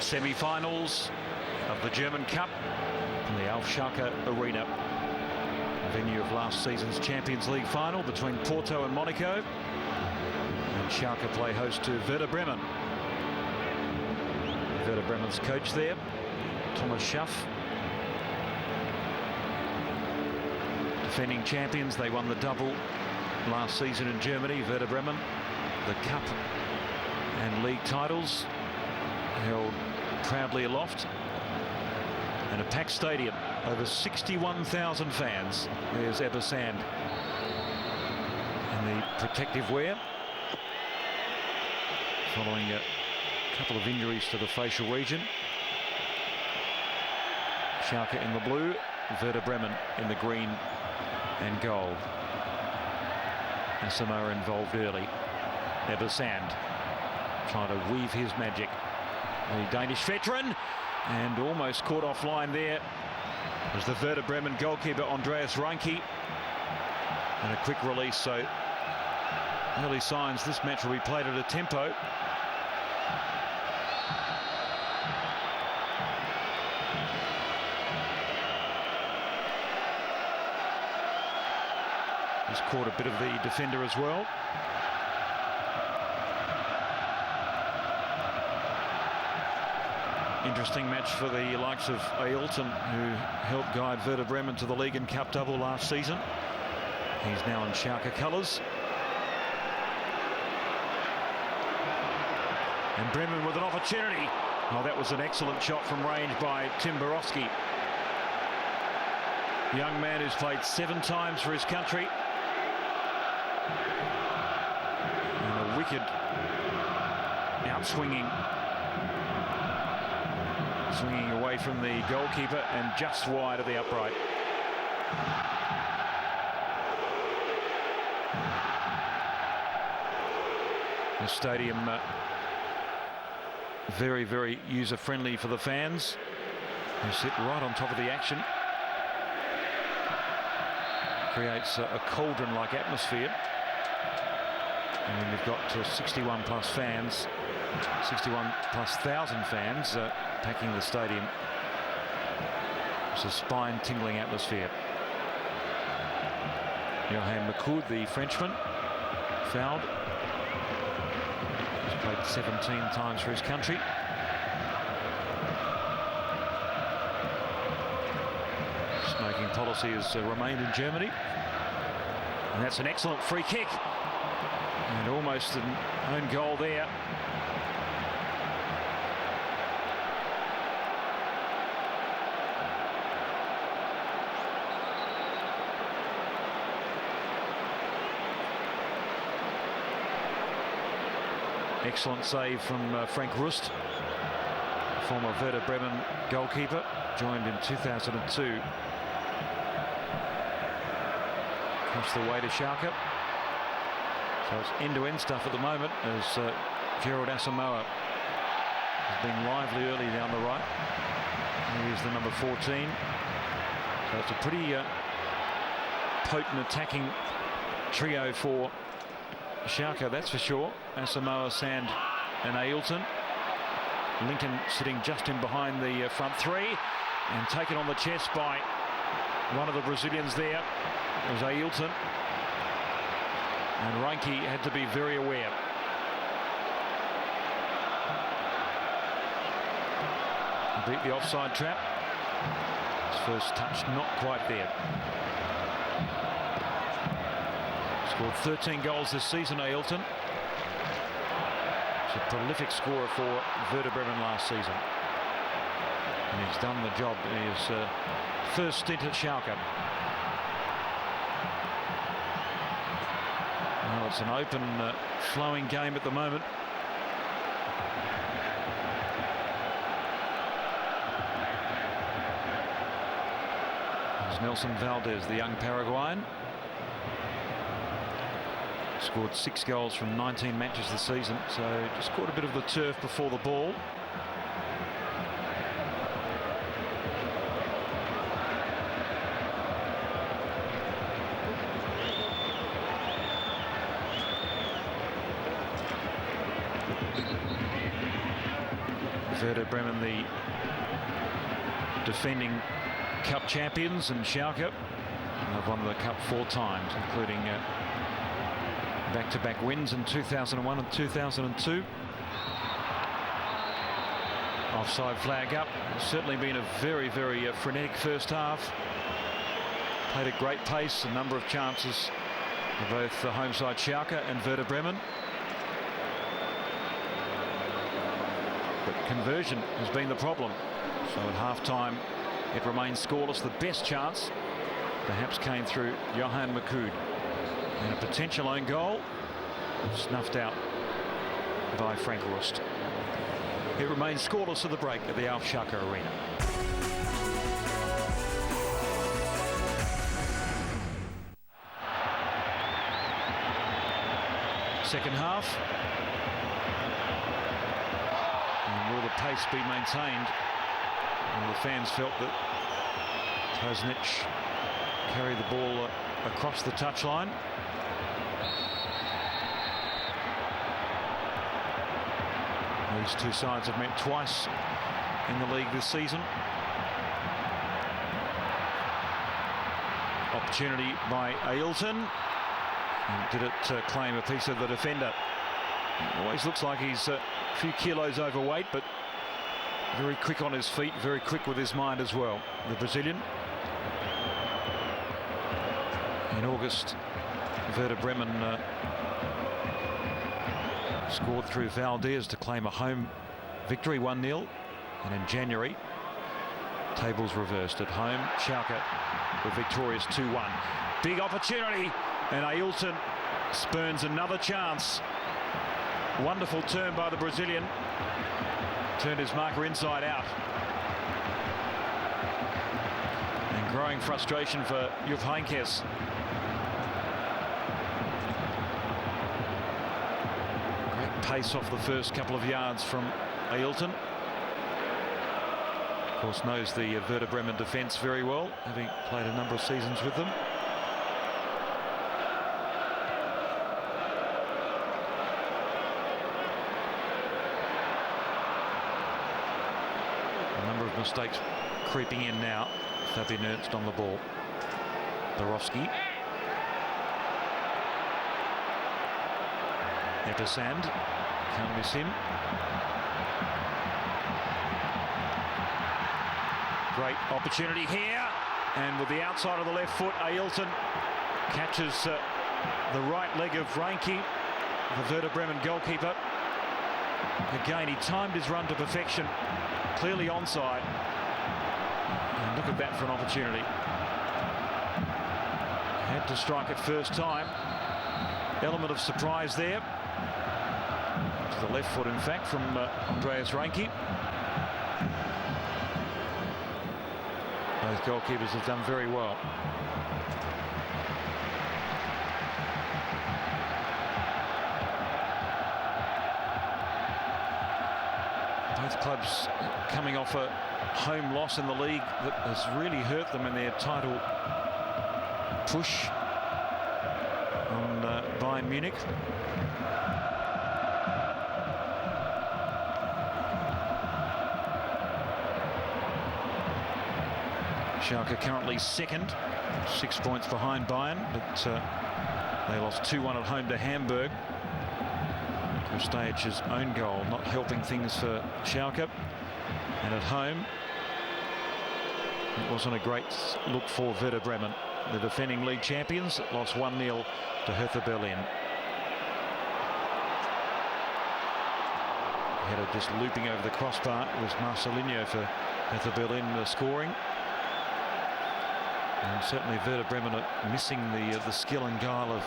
Semi-finals of the German Cup in the Schalke Arena, venue of last season's Champions League final between Porto and Monaco. And Schalke play host to Werder Bremen. Werder Bremen's coach there, Thomas Schaff. Defending champions, they won the double last season in Germany. Werder Bremen, the cup and league titles held proudly aloft. And a packed stadium, over 61,000 fans. There's Ebba Sand in the protective wear, following a couple of injuries to the facial region. Schalke in the blue, Werder Bremen in the green and gold. Asamoah involved early. Ebba Sand trying to weave his magic. The Danish veteran, and almost caught offline there was the Werder Bremen goalkeeper Andreas Reinke. And a quick release, so early signs this match will be played at a tempo. He's caught a bit of the defender as well. Interesting match for the likes of Ailton, who helped guide Werder Bremen to the League and Cup double last season. He's now in Schalke colours. And Bremen with an opportunity. Oh, that was an excellent shot from range by Tim Borowski. Young man who's played 7 times for his country. And a wicked outswinging. Swinging away from the goalkeeper and just wide of the upright. The stadium very, very user-friendly for the fans, who sit right on top of the action. Creates a cauldron-like atmosphere. And when you've got 61 plus fans, 61 plus thousand fans packing the stadium, it's a spine-tingling atmosphere. Johan Macoud, the Frenchman, fouled. He's played 17 times for his country. Smoking policy has remained in Germany. And that's an excellent free kick. And almost an own goal there. Excellent save from Frank Rust, former Werder Bremen goalkeeper, joined in 2002. Across the way to Schalke. So it's end-to-end stuff at the moment, as Gerald Asamoah has been lively early down the right. Here's the number 14. So it's a pretty potent attacking trio for Schalke, that's for sure. Asamoah, Sand and Ailton. Lincoln sitting just in behind the front three, and taken on the chest by one of the Brazilians there. It was Ailton. And Reinke had to be very aware. He beat the offside trap. His first touch not quite there. Scored 13 goals this season, Ailton. He's a prolific scorer for Werder Bremen last season. And he's done the job in his first stint at Schalke. Well, it's an open, flowing game at the moment. There's Nelson Valdez, the young Paraguayan. Scored 6 goals from 19 matches this season, so just caught a bit of the turf before the ball. Werder Bremen, the defending cup champions, and Schalke have won the cup 4 times, including back-to-back wins in 2001 and 2002. Offside flag up. It's certainly been a very, very frenetic first half. Played at great pace, a number of chances for both the home side Schalke and Werder Bremen. But conversion has been the problem. So at half-time, it remains scoreless. The best chance perhaps came through Johan Makud. And a potential own goal snuffed out by Frank Rust. It remains scoreless at the break at the Alf Schalke Arena. Second half. And will the pace be maintained? And the fans felt that Kosnic carried the ball across the touchline. These two sides have met twice in the league this season. Opportunity by Ailton. And did it claim a piece of the defender? Always looks like he's a few kilos overweight, but very quick on his feet, very quick with his mind as well, the Brazilian. In August, Werder Bremen scored through Valdez to claim a home victory, 1-0. And in January, tables reversed. At home, Schalke were victorious 2-1. Big opportunity, and Ailton spurns another chance. Wonderful turn by the Brazilian. Turned his marker inside out. And growing frustration for Jupp Heynckes. Great pace off the first couple of yards from Ailton. Of course, knows the Werder Bremen defence very well, having played a number of seasons with them. Mistakes creeping in now. Fabian Ernst on the ball. Borowski. Eppersand. Can't miss him. Great opportunity here. And with the outside of the left foot, Ailton catches the right leg of Reinke, the Werder Bremen goalkeeper. Again, he timed his run to perfection. Clearly onside. And look at that for an opportunity. Had to strike it first time. Element of surprise there. To the left foot, in fact, from Andreas Reinke. Both goalkeepers have done very well. Both clubs coming off a home loss in the league that has really hurt them in their title push on Bayern Munich. Schalke currently second, 6 points behind Bayern, but they lost 2-1 at home to Hamburg. Stage's own goal not helping things for Schalke. And at home, it wasn't a great look for Werder Bremen. The defending league champions lost 1-0 to Hertha Berlin. Header just looping over the crossbar. It was Marcelinho for Hertha Berlin scoring. And certainly Werder Bremen are missing the skill and guile of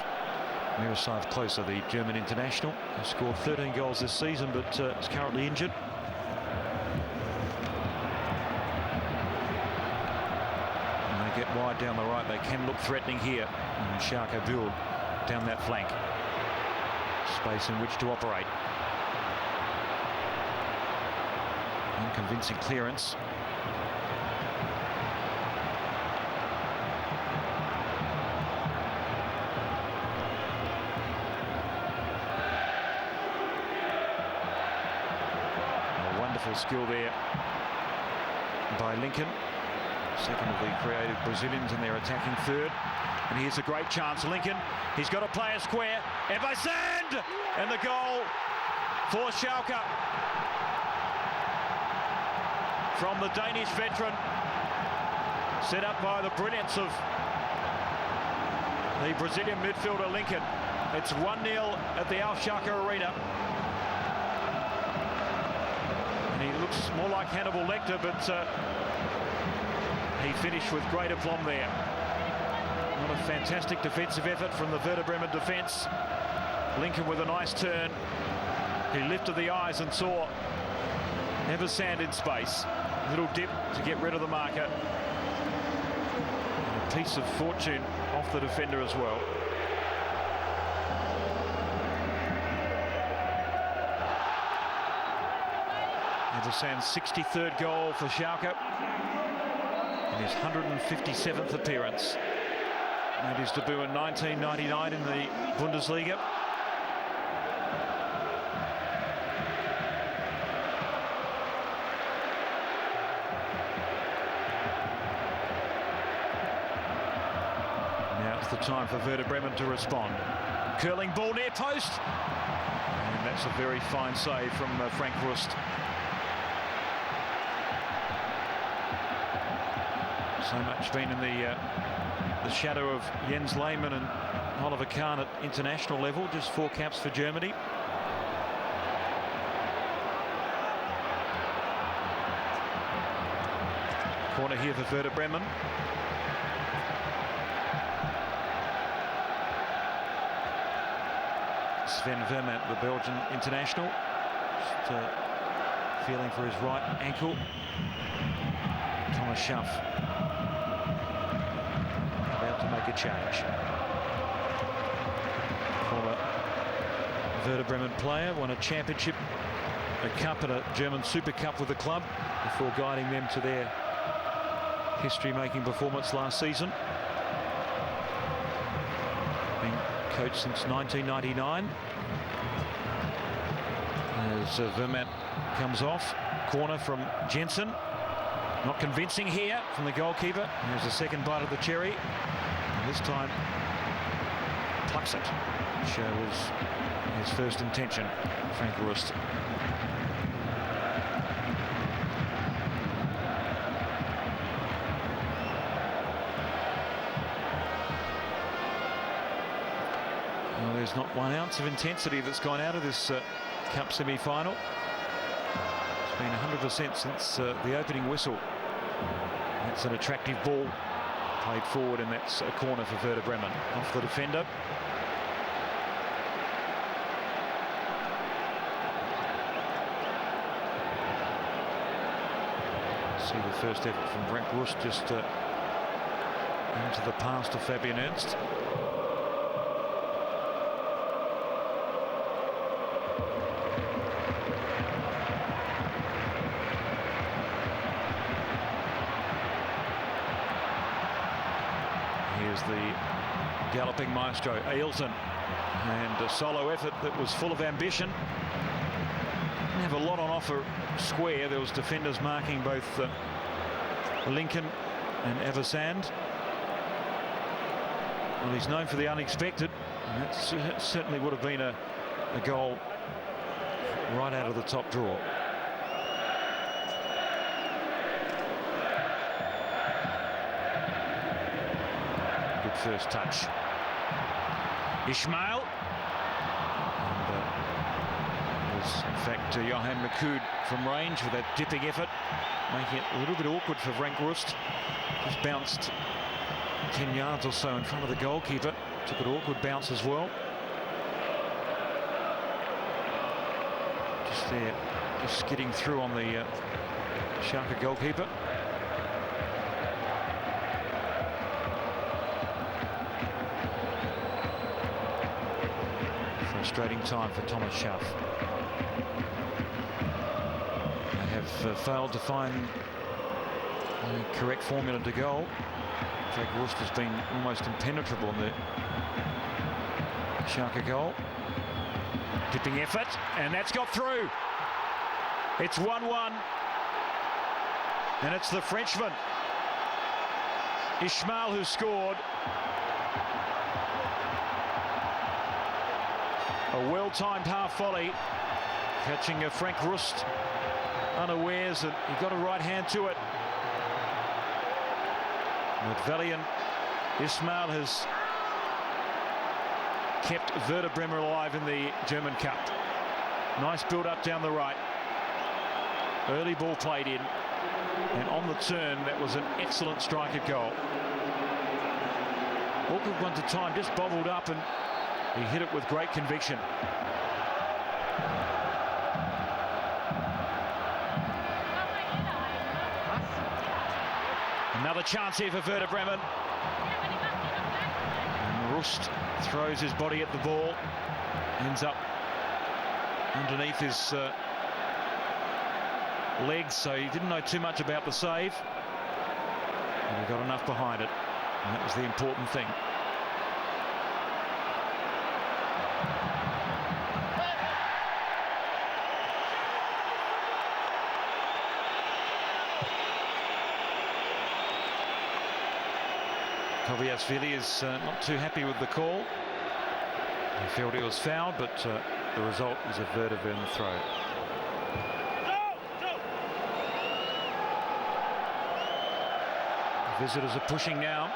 Miroslav Klose, the German international, who scored 13 goals this season, but is currently injured. And they get wide down the right. They can look threatening here. And Schalke build down that flank. Space in which to operate. Unconvincing clearance. Wonderful skill there by Lincoln, second of the creative Brazilians in their attacking third. And here's a great chance. Lincoln, he's got to play a square. Eversand! And the goal for Schalke from the Danish veteran, set up by the brilliance of the Brazilian midfielder Lincoln. It's 1-0 at the Schalke Arena. And he looks more like Hannibal Lecter, but he finished with great aplomb there. What a fantastic defensive effort from the Werder Bremen defence. Lincoln with a nice turn. He lifted the eyes and saw Eversand in space. A little dip to get rid of the marker. And a piece of fortune off the defender as well. Eversand's 63rd goal for Schalke in his 157th appearance. Made his debut in 1999 in the Bundesliga. Now it's the time for Werder Bremen to respond. Curling ball near post. And that's a very fine save from Frank Rust. So much been in the shadow of Jens Lehmann and Oliver Kahn at international level. Just 4 caps for Germany. Corner here for Werder Bremen. Sven Vermaat, the Belgian international, just feeling for his right ankle. Thomas Schaff about to make a change. Former Werder Bremen player, won a championship, a cup and a German Super Cup with the club before guiding them to their history-making performance last season. Been coach since 1999. As Vermaat comes off, corner from Jensen. Not convincing here from the goalkeeper. There's a second bite of the cherry. And this time, plucks it. Shows his first intention, Frank Rust. Well, there's not 1 ounce of intensity that's gone out of this Cup semi-final. It's been 100% since the opening whistle. That's an attractive ball played forward, and that's a corner for Werder Bremen. Off the defender. See the first effort from Frank Rust just into the pass to Fabian Ernst. Here's the galloping maestro, Ailton, and a solo effort that was full of ambition. Didn't have a lot on offer square. There was defenders marking both Lincoln and Eversand. Well, he's known for the unexpected, and that certainly would have been a goal right out of the top drawer. First touch. Ismail. And was in fact Johan McCood from range with that dipping effort, making it a little bit awkward for Frank Rust. Just bounced 10 yards or so in front of the goalkeeper. Took an awkward bounce as well. Just there, just skidding through on the Schalke goalkeeper. Frustrating time for Thomas Schaff. They have failed to find the correct formula to goal. Frank Rust has been almost impenetrable in the Schalke goal. Dipping effort, and that's got through. It's 1-1. And it's the Frenchman, Ismail, who scored. A well-timed half volley, catching a Frank Rust unawares, and he got a right hand to it. But valiant Ismail has kept Werder Bremen alive in the German Cup. Nice build-up down the right. Early ball played in, and on the turn, that was an excellent striker goal. Awkward one to time, just bobbled up, and he hit it with great conviction. Another chance here for Werder Bremen. And Rust throws his body at the ball, ends up underneath his legs, so he didn't know too much about the save. And he got enough behind it, and that was the important thing. Kobiasvili is not too happy with the call. He felt he was fouled, but the result is a Werder Bremen throw. Visitors are pushing now.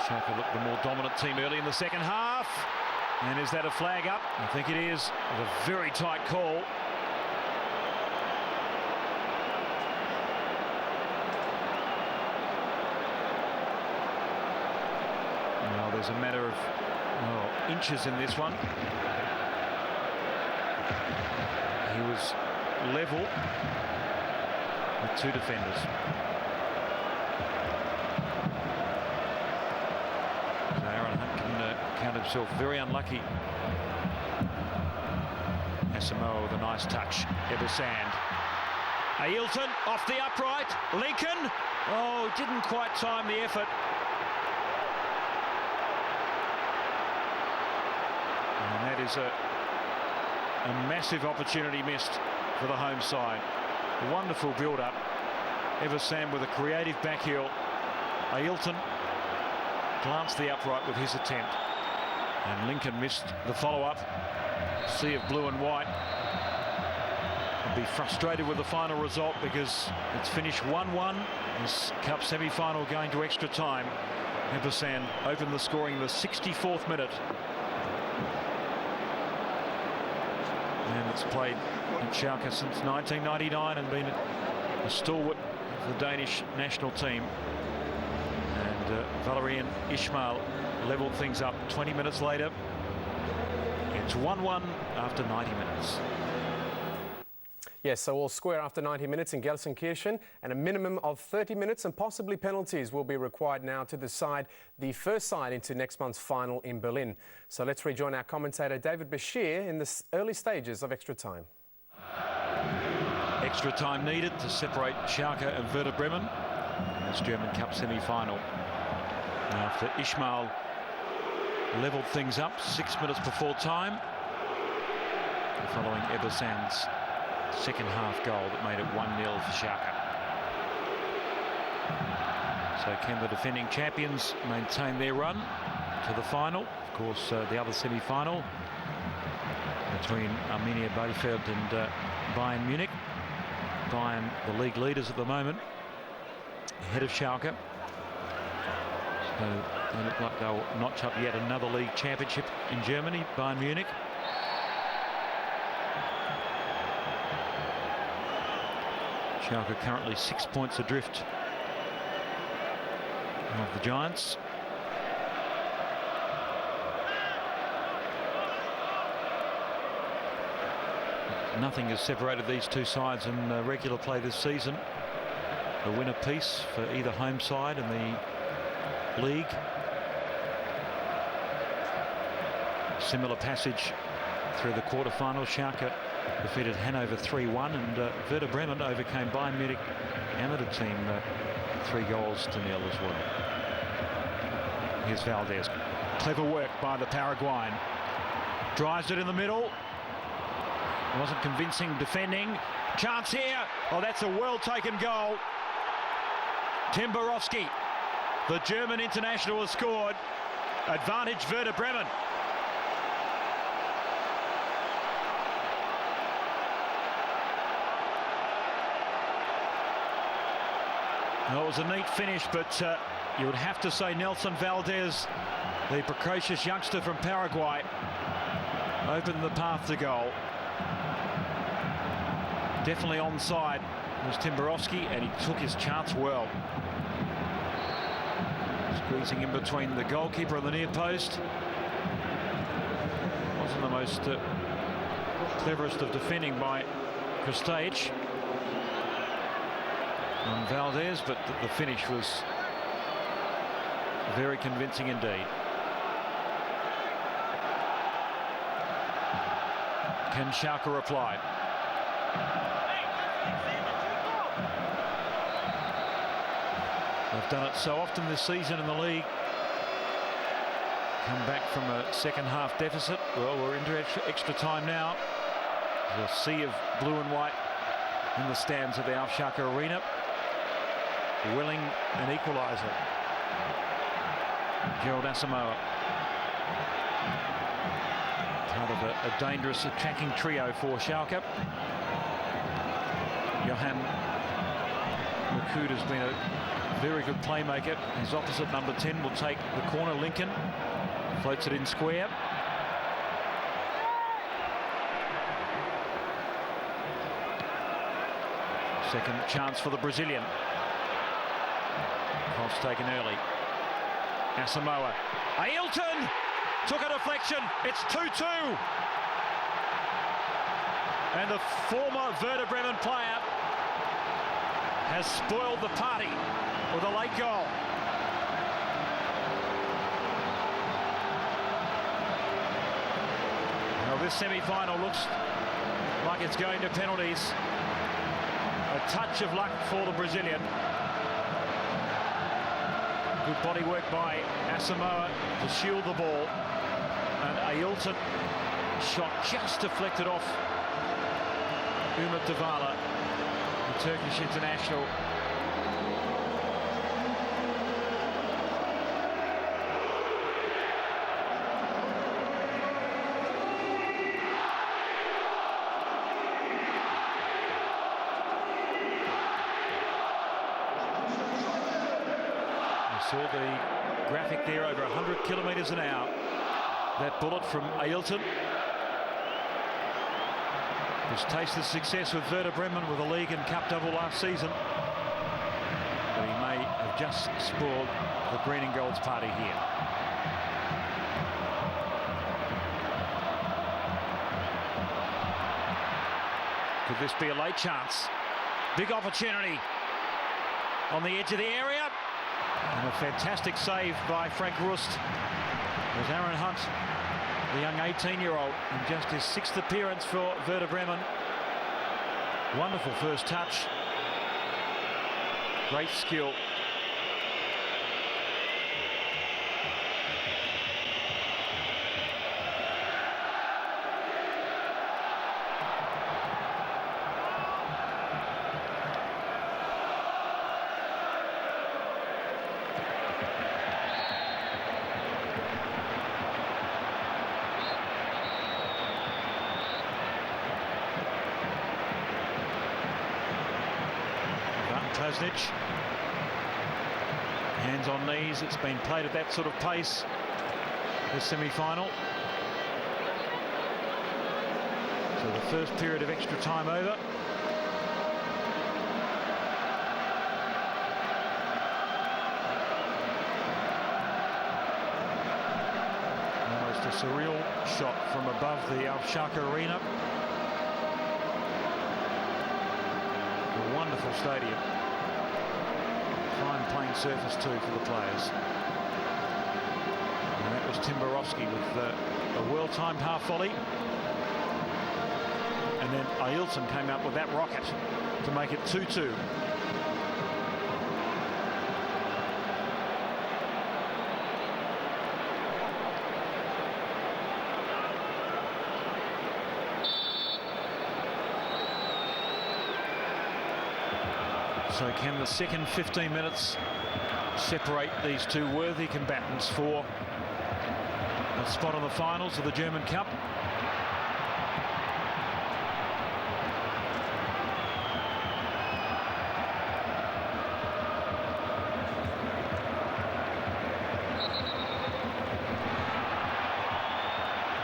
Schalke looked the more dominant team early in the second half. And is that a flag up? I think it is. It was a very tight call. Now there's a matter of inches in this one. He was level with two defenders. Count himself very unlucky. Asamoah with a nice touch. Ebersand. Ailton off the upright. Lincoln. Oh, didn't quite time the effort. And that is a massive opportunity missed for the home side. A wonderful build-up. Ebersand with a creative backheel. Ailton glanced the upright with his attempt. And Lincoln missed the follow-up. Sea of blue and white. Will be frustrated with the final result because it's finished 1-1. This Cup semi-final going to extra time. Ebersand opened the scoring in the 64th minute. And it's played at Schalke since 1999 and been a stalwart of the Danish national team. And Valerian Ismail levelled things up 20 minutes later. It's 1-1 after 90 minutes. Yes, so all square after 90 minutes in Gelsenkirchen, and a minimum of 30 minutes and possibly penalties will be required now to decide the first side into next month's final in Berlin. So let's rejoin our commentator David Bashir in the early stages of extra time. Extra time needed to separate Schalke and Werder Bremen in this German Cup semi-final. After Ismail levelled things up 6 minutes before time, following Ebersand's second half goal that made it 1-0 for Schalke. So can the defending champions maintain their run to the final? Of course, the other semi-final between Arminia Bielefeld and Bayern Munich. Bayern, the league leaders at the moment, ahead of Schalke. So they look like they'll notch up yet another league championship in Germany, Bayern Munich. Schalke currently 6 points adrift of the Giants. Nothing has separated these two sides in regular play this season. The winner piece for either home side in the league. Similar passage through the quarterfinals. Schalke defeated Hanover 3-1, and Werder Bremen overcame Bayern Munich amateur team 3-0 as well. Here's Valdez. Clever work by the Paraguayan. Drives it in the middle. Wasn't convincing defending. Chance here. Oh, that's a well-taken goal. Tim Borowski, the German international, has scored. Advantage Werder Bremen. Well, it was a neat finish, but you would have to say Nelson Valdez, the precocious youngster from Paraguay, opened the path to goal. Definitely onside was Tim Borowski, and he took his chance well. Squeezing in between the goalkeeper and the near post. Wasn't the most cleverest of defending by Krstage on Valdez, but the finish was very convincing indeed. Can Schalke reply? They've done it so often this season in the league. Come back from a second half deficit. Well, we're into extra time now. There's a sea of blue and white in the stands of the Schalke Arena. Willing an equaliser. Gerald Asamoah. Part of a dangerous attacking trio for Schalke. Johan Makud has been a very good playmaker. His opposite, number 10, will take the corner. Lincoln floats it in square. Second chance for the Brazilian. Cross taken early. Asamoah. Ailton took a deflection. It's 2-2. And the former Werder Bremen player has spoiled the party with a late goal. Well, this semi-final looks like it's going to penalties. A touch of luck for the Brazilian. Good body work by Asamoah to shield the ball. And Ailton shot just deflected off Umut Davala, the Turkish international. Saw the graphic there, over 100 kilometres an hour. That bullet from Ailton has tasted success with Werder Bremen with a league and cup double last season. But he may have just spoiled the green and gold's party here. Could this be a late chance? Big opportunity on the edge of the area. And a fantastic save by Frank Rust. There's Aaron Hunt, the young 18-year-old, in just his 6th appearance for Werder Bremen. Wonderful first touch. Great skill. Klasnic. Hands on knees. It's been played at that sort of pace, this semi-final. So the first period of extra time over. Almost a surreal shot from above the Schalke Arena. A wonderful stadium. Fine playing surface too for the players. And that was Tim Borowski with a well-timed half volley. And then Ailton came up with that rocket to make it 2-2. So can the second 15 minutes separate these two worthy combatants for a spot in the finals of the German Cup?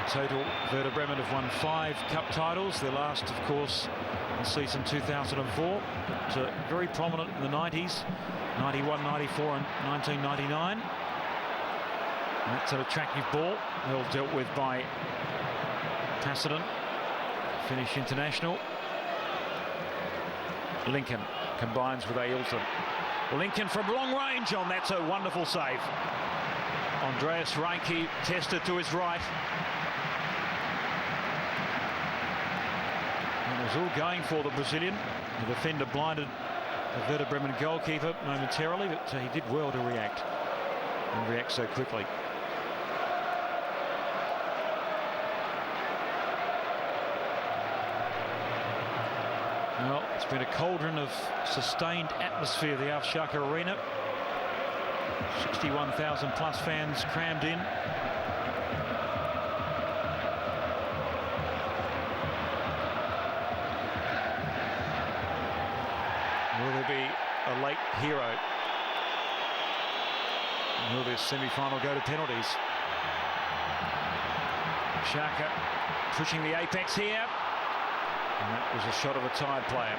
Total, Werder Bremen have won 5 cup titles, their last of course in season 2004, but very prominent in the 90s, 91, 94 and 1999. And that's an attractive ball, well dealt with by Pasadena, Finnish international. Lincoln combines with Ailton. Lincoln from long range on, that's a wonderful save. Andreas Reinke tested to his right. And it was all going for the Brazilian. The defender blinded the Werder Bremen goalkeeper momentarily, but he did well to react, and react so quickly. Well, it's been a cauldron of sustained atmosphere, the Schalke Arena. 61,000 plus fans crammed in. Will there be a late hero? Will this semi-final go to penalties? Schalke pushing the apex here. And that was a shot of a tired player.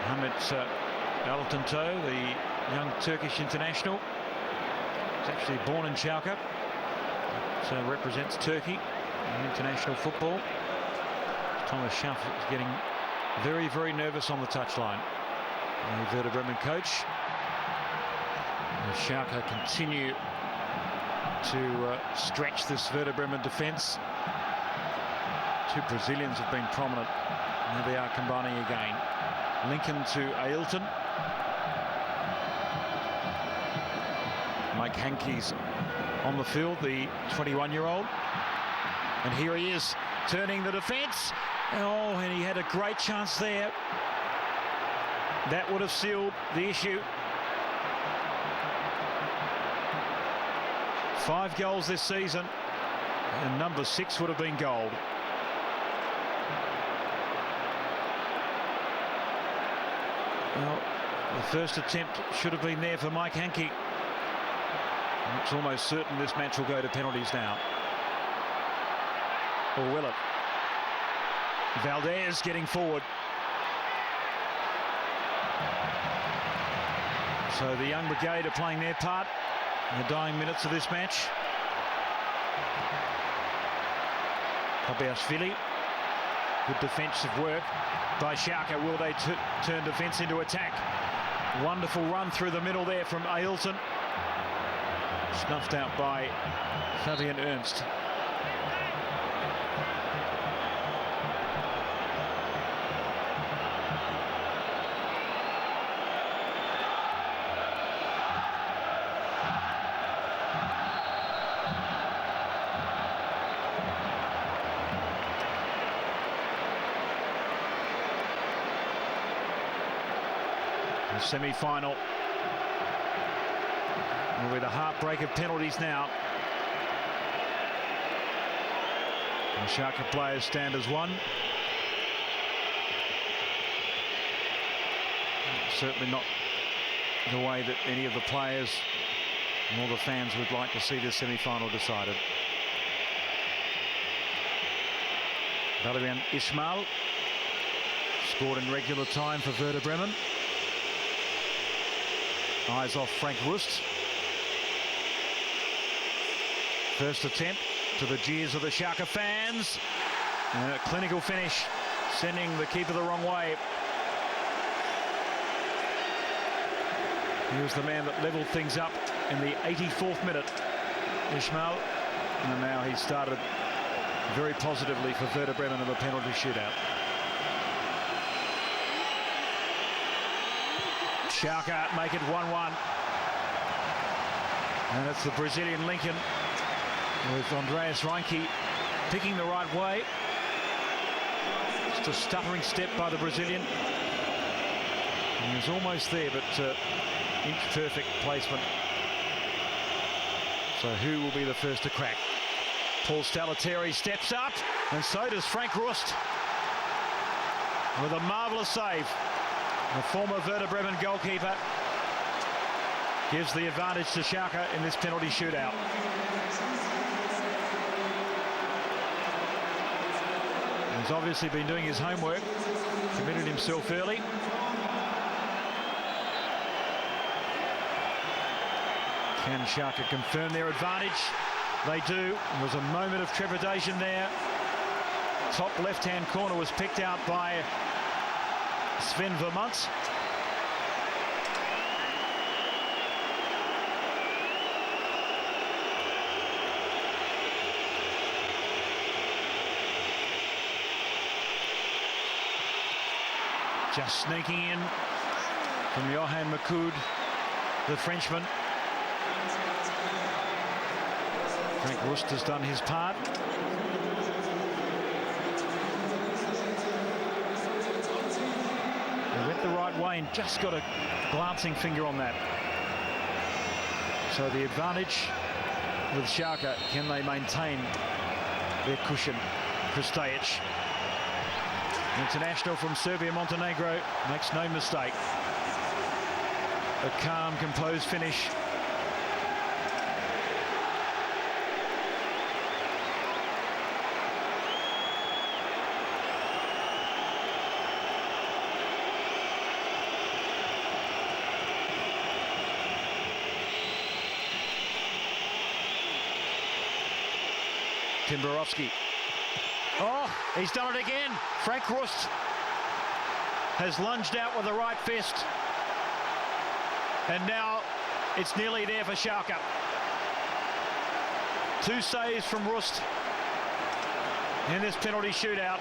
Hamid Altanto, the young Turkish international, is actually born in Schalke, so represents Turkey in international football. Thomas Schaff is getting very, very nervous on the touchline. The Werder Bremen coach. And Schalke continue to stretch this Werder Bremen defence. 2 Brazilians have been prominent. Now they are combining again. Lincoln to Ailton. Mike Hankey's on the field, the 21-year-old. And here he is, turning the defence. Oh, and he had a great chance there. That would have sealed the issue. 5 goals this season, and number 6 would have been gold. Well, the first attempt should have been there for Mike Hankey. And it's almost certain this match will go to penalties now. Or will it? Valdez getting forward. So the young brigade are playing their part in the dying minutes of this match. Pabiashvili, good defensive work by Schalke. Will they turn defence into attack? Wonderful run through the middle there from Ailton. Snuffed out by Fabian Ernst. The semi-final will be the heartbreak of penalties now. The Schalke players stand as one. Certainly not the way that any of the players nor the fans would like to see this semi-final decided. Valerian Ismail scored in regular time for Werder Bremen. Eyes off Frank Rust. First attempt to the jeers of the Schalke fans. And a clinical finish, sending the keeper the wrong way. He was the man that levelled things up in the 84th minute, Ismail. And now he started very positively for Werder Bremen in the penalty shootout. Schalke make it 1-1. And it's the Brazilian Lincoln with Andreas Reinke picking the right way. Just a stuttering step by the Brazilian. He was almost there, but inch perfect placement. So who will be the first to crack? Paul Stallateri steps up, and so does Frank Rust with a marvellous save. The former Werder Bremen goalkeeper gives the advantage to Schalke in this penalty shootout. He's obviously been doing his homework, committed himself early. Can Schalke confirm their advantage? They do. There was a moment of trepidation there. Top left-hand corner was picked out by Sven Vermont. Just sneaking in from Johan Makoud, the Frenchman. Frank Rust has done his part. He went the right way and just got a glancing finger on that. So the advantage with Schalke, can they maintain their cushion? Kristajic, international from Serbia, Montenegro, makes no mistake. A calm, composed finish. Timberowski. Oh, he's done it again. Frank Rust has lunged out with the right fist. And now it's nearly there for Schalke. 2 saves from Rust in this penalty shootout.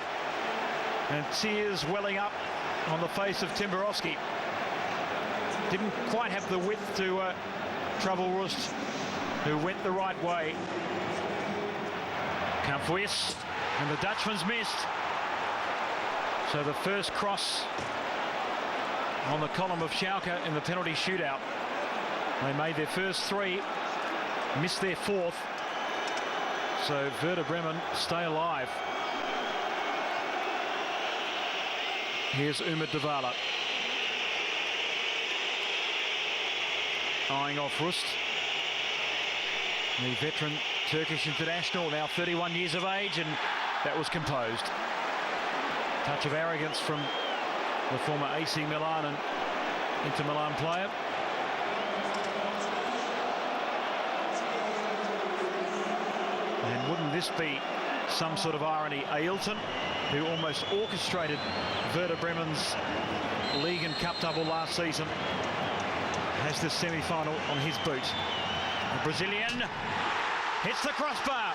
And tears welling up on the face of Timberowski. Didn't quite have the width to trouble Rust, who went the right way. Camfuis, and the Dutchman's missed. So the first cross on the column of Schalke in the penalty shootout. They made their first 3, missed their 4th. So Werder Bremen stay alive. Here's Umut Davala. Eyeing off Rust. The veteran Turkish international, now 31 years of age, and that was composed. Touch of arrogance from the former AC Milan and Inter Milan player. And wouldn't this be some sort of irony? Ailton, who almost orchestrated Werder Bremen's league and cup double last season, has the semi-final on his boot. The Brazilian hits the crossbar.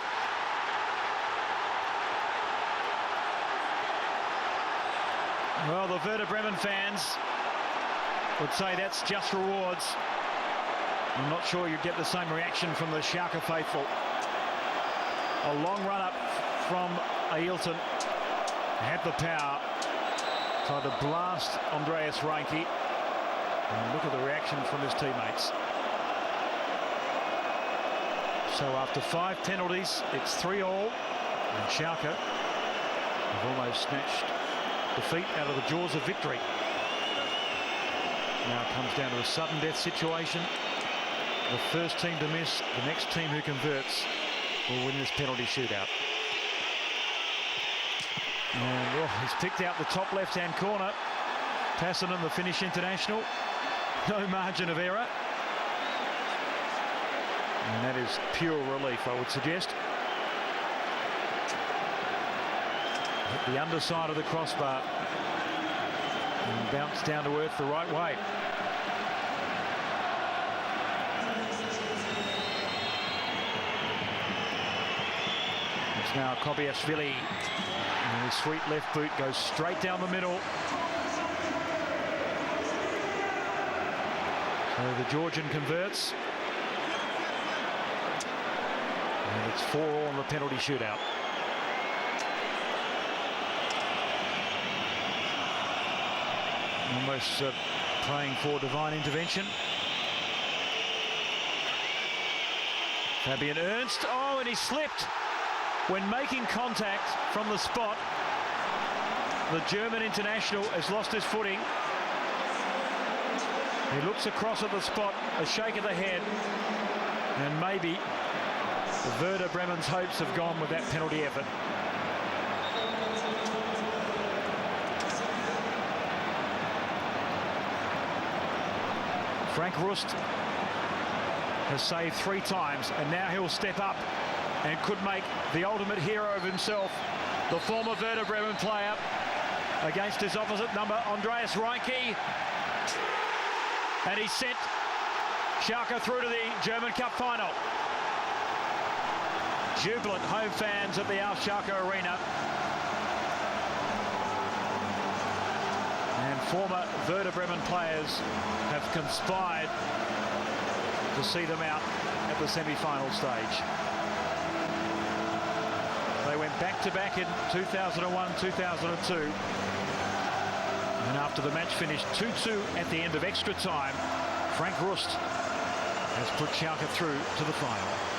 Well, the Werder Bremen fans would say that's just rewards. I'm not sure you'd get the same reaction from the Schalke faithful. A long run up from Ailton. Had the power. Tried to blast Andreas Reinke. And look at the reaction from his teammates. So after 5 penalties, it's 3-3, and Schalke have almost snatched defeat out of the jaws of victory. Now it comes down to a sudden death situation. The first team to miss, the next team who converts, will win this penalty shootout. And he's picked out the top left-hand corner. Passanen, the Finnish international. No margin of error. And that is pure relief, I would suggest. Hit the underside of the crossbar and bounced down to earth the right way. It's now Kobiashvili. And his sweet left boot goes straight down the middle. So the Georgian converts. And it's 4-4 on the penalty shootout. Almost praying for divine intervention. Fabian Ernst, oh, and he slipped when making contact from the spot. The German international has lost his footing. He looks across at the spot, a shake of the head, and maybe Werder Bremen's hopes have gone with that penalty effort. Frank Rust has saved 3 times, and now he'll step up and could make the ultimate hero of himself. The former Werder Bremen player against his opposite number, Andreas Reinke. And he sent Schalke through to the German Cup final. Jubilant home fans at the Schalke Arena. And former Werder Bremen players have conspired to see them out at the semi-final stage. They went back-to-back in 2001, 2002. And after the match finished 2-2 at the end of extra time, Frank Rust has put Schalke through to the final.